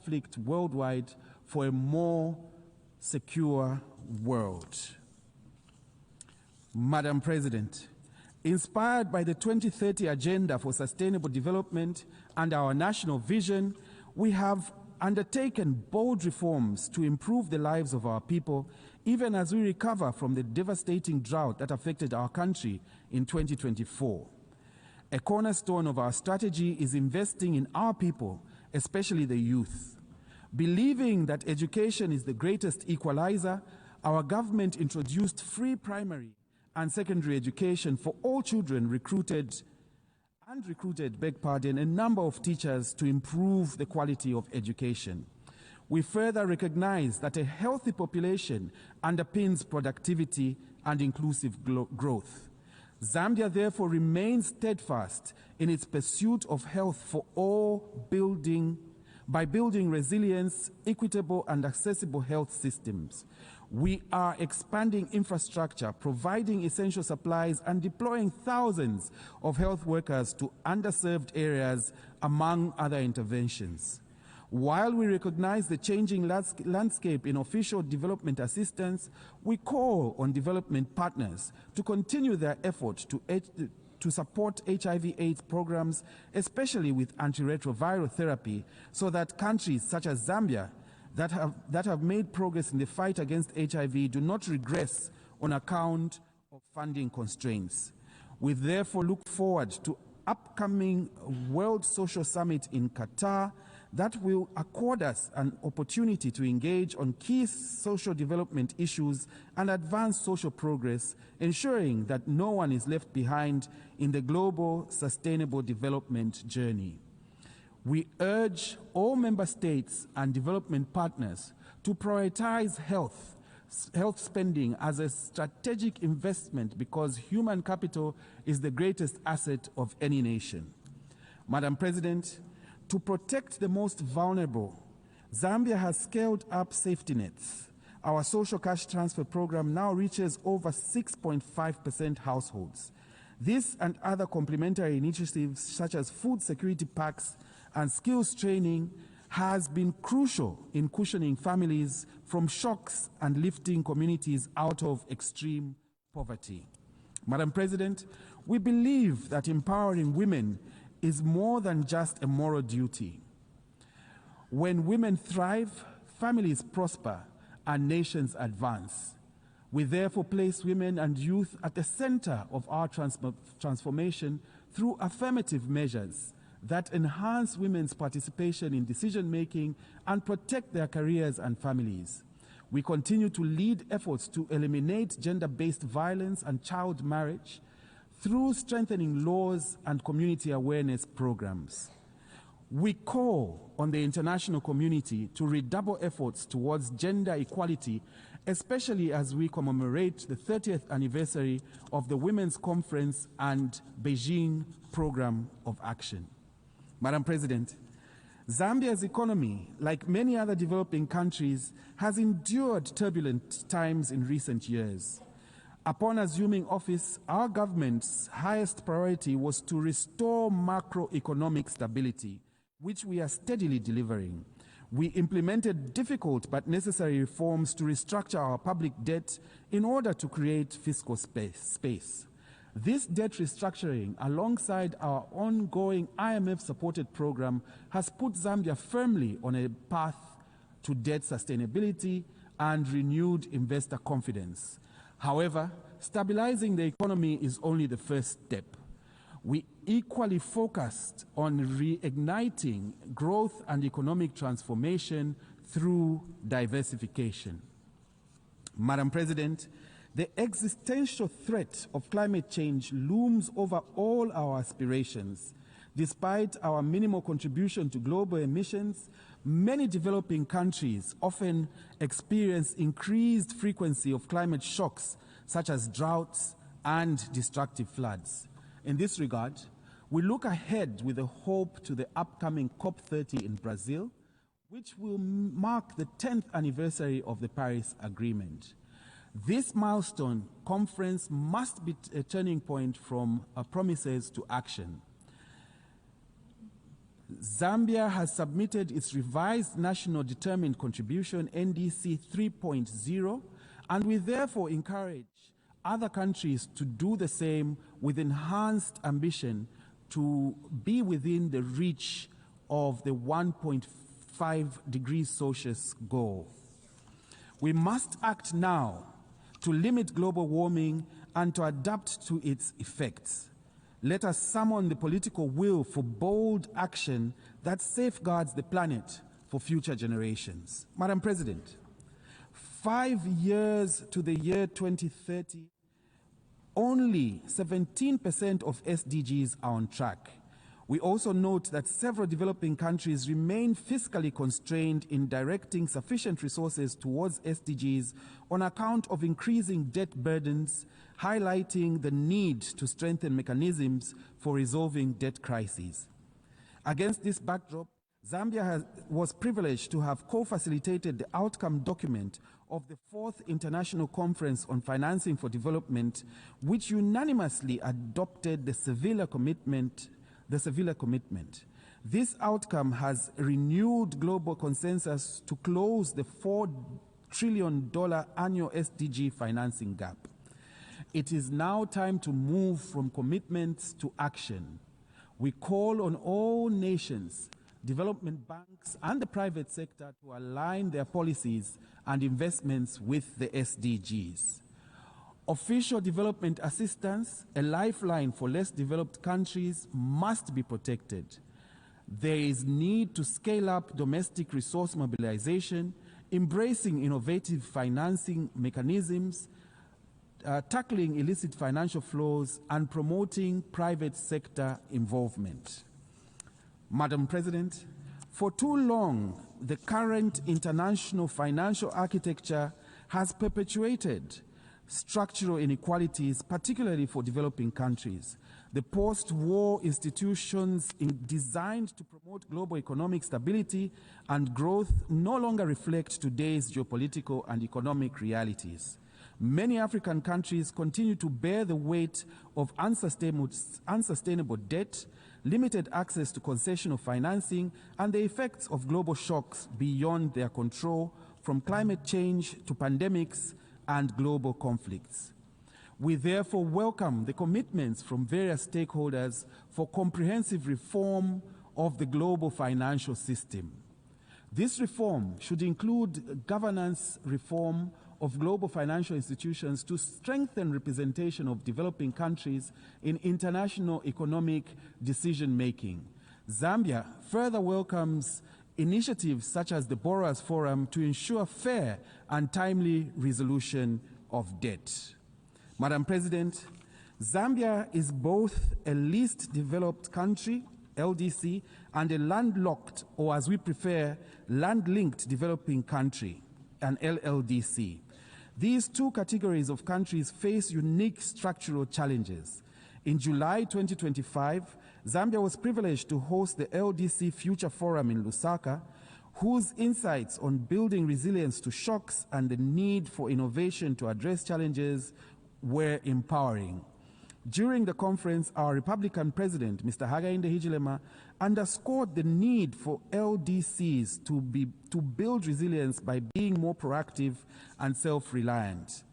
conflict worldwide for a more secure world. Madam President, inspired by the 2030 Agenda for Sustainable Development and our national vision, we have undertaken bold reforms to improve the lives of our people, even as we recover from the devastating drought that affected our country in 2024. A cornerstone of our strategy is investing in our people, especially the youth. Believing that education is the greatest equalizer, our government introduced free primary and secondary education for all children, recruited a number of teachers to improve the quality of education. We further recognize that a healthy population underpins productivity and inclusive growth. Zambia therefore remains steadfast in its pursuit of health for all, by building resilience, equitable and accessible health systems. We are expanding infrastructure, providing essential supplies, and deploying thousands of health workers to underserved areas, among other interventions. While we recognize the changing landscape in official development assistance, we call on development partners to continue their efforts to support HIV/AIDS programs, especially with antiretroviral therapy, so that countries such as Zambia that have made progress in the fight against HIV do not regress on account of funding constraints. We therefore look forward to upcoming World Social Summit in Qatar that will accord us an opportunity to engage on key social development issues and advance social progress, ensuring that no one is left behind in the global sustainable development journey. We urge all member states and development partners to prioritize health spending as a strategic investment, because human capital is the greatest asset of any nation. Madam President, to protect the most vulnerable, Zambia has scaled up safety nets. Our social cash transfer program now reaches over 6.5% households. This and other complementary initiatives such as food security packs and skills training has been crucial in cushioning families from shocks and lifting communities out of extreme poverty. Madam President, we believe that empowering women is more than just a moral duty. When women thrive, families prosper and nations advance. We therefore place women and youth at the center of our transformation through affirmative measures that enhance women's participation in decision-making and protect their careers and families. We continue to lead efforts to eliminate gender-based violence and child marriage through strengthening laws and community awareness programs. We call on the international community to redouble efforts towards gender equality, especially as we commemorate the 30th anniversary of the Women's Conference and Beijing Program of Action. Madam President, Zambia's economy, like many other developing countries, has endured turbulent times in recent years. Upon assuming office, our government's highest priority was to restore macroeconomic stability, which we are steadily delivering. We implemented difficult but necessary reforms to restructure our public debt in order to create fiscal space. This debt restructuring, alongside our ongoing IMF-supported program, has put Zambia firmly on a path to debt sustainability and renewed investor confidence. However, stabilizing the economy is only the first step. We equally focused on reigniting growth and economic transformation through diversification. Madam President, the existential threat of climate change looms over all our aspirations. Despite our minimal contribution to global emissions, many developing countries often experience increased frequency of climate shocks, such as droughts and destructive floods. In this regard, we look ahead with a hope to the upcoming COP30 in Brazil, which will mark the 10th anniversary of the Paris Agreement. This milestone conference must be a turning point from promises to action. Zambia has submitted its revised National Determined Contribution, NDC 3.0, and we therefore encourage other countries to do the same with enhanced ambition to be within the reach of the 1.5 degrees Celsius goal. We must act now to limit global warming and to adapt to its effects. Let us summon the political will for bold action that safeguards the planet for future generations. Madam President, 5 years to the year 2030, only 17% of SDGs are on track. We also note that several developing countries remain fiscally constrained in directing sufficient resources towards SDGs on account of increasing debt burdens, highlighting the need to strengthen mechanisms for resolving debt crises. Against this backdrop, Zambia was privileged to have co-facilitated the outcome document of the 4th International Conference on Financing for Development, which unanimously adopted the Seville Commitment. This outcome has renewed global consensus to close the $4 trillion annual SDG financing gap. It is now time to move from commitments to action. We call on all nations, development banks, and the private sector to align their policies and investments with the SDGs. Official development assistance, a lifeline for less developed countries, must be protected. There is need to scale up domestic resource mobilization, embracing innovative financing mechanisms, tackling illicit financial flows, and promoting private sector involvement. Madam President, for too long, the current international financial architecture has perpetuated structural inequalities, particularly for developing countries. The post-war institutions designed to promote global economic stability and growth no longer reflect today's geopolitical and economic realities. Many African countries continue to bear the weight of unsustainable debt, limited access to concessional financing, and the effects of global shocks beyond their control, from climate change to pandemics and global conflicts. We therefore welcome the commitments from various stakeholders for comprehensive reform of the global financial system. This reform should include governance reform of global financial institutions to strengthen representation of developing countries in international economic decision-making. Zambia further welcomes initiatives such as the Borrowers Forum to ensure fair and timely resolution of debt. Madam President, Zambia is both a least developed country, LDC, and a landlocked, or as we prefer, land-linked developing country, an LLDC. These two categories of countries face unique structural challenges. In July 2025, Zambia was privileged to host the LDC Future Forum in Lusaka, whose insights on building resilience to shocks and the need for innovation to address challenges were empowering. During the conference, our Republican President, Mr. Hakainde Hichilema, underscored the need for LDCs to build resilience by being more proactive and self-reliant.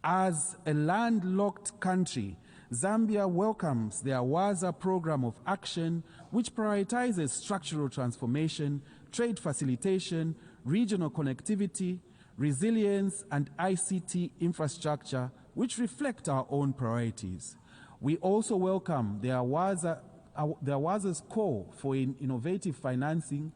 As a landlocked country, Zambia welcomes the Awaza Program of Action, which prioritizes structural transformation, trade facilitation, regional connectivity, resilience, and ICT infrastructure, which reflect our own priorities. We also welcome the Awaza's call for innovative financing.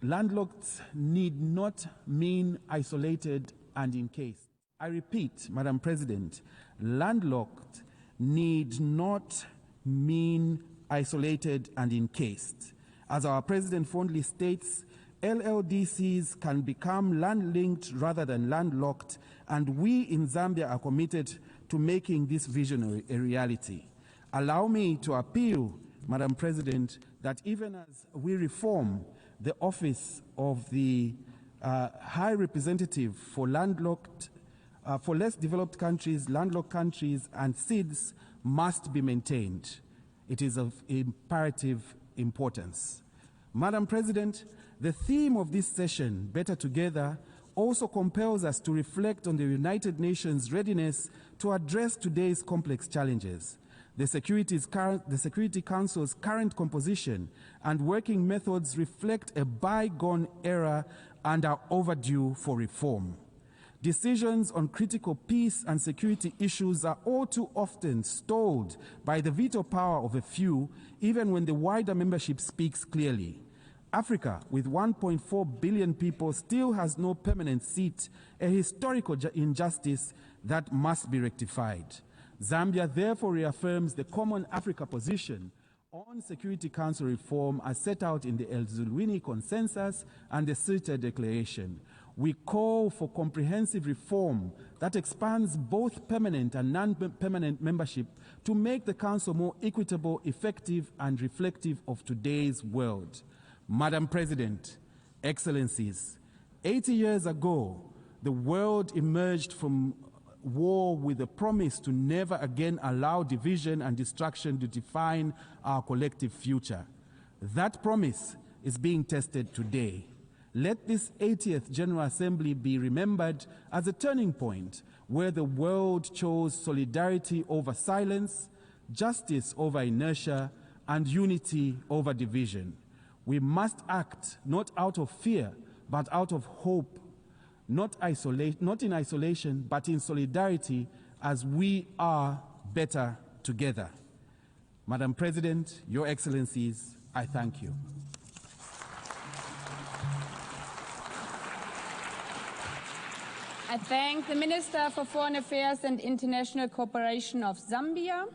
Landlocked need not mean isolated and encased. I repeat, Madam President, landlocked need not mean isolated and encased. As our President fondly states, LLDCs can become land-linked rather than landlocked, and we in Zambia are committed to making this vision a reality. Allow me to appeal, Madam President, that even as we reform the office of the High Representative for landlocked, for less developed countries, landlocked countries, and SIDS must be maintained. It is of imperative importance. Madam President, the theme of this session, Better Together, also compels us to reflect on the United Nations' readiness to address today's complex challenges. The Security Council's current composition and working methods reflect a bygone era and are overdue for reform. Decisions on critical peace and security issues are all too often stalled by the veto power of a few, even when the wider membership speaks clearly. Africa, with 1.4 billion people, still has no permanent seat, a historical injustice that must be rectified. Zambia therefore reaffirms the Common Africa position on Security Council reform as set out in the El Zulwini Consensus and the Sirte Declaration. We call for comprehensive reform that expands both permanent and non-permanent membership to make the Council more equitable, effective, and reflective of today's world. Madam President, Excellencies, 80 years ago, the world emerged from war with a promise to never again allow division and destruction to define our collective future. That promise is being tested today. Let this 80th General Assembly be remembered as a turning point where the world chose solidarity over silence, justice over inertia, and unity over division. We must act not out of fear, but out of hope, not in isolation, but in solidarity, as we are better together. Madam President, Your Excellencies, I thank you. I thank the Minister for Foreign Affairs and International Cooperation of Zambia.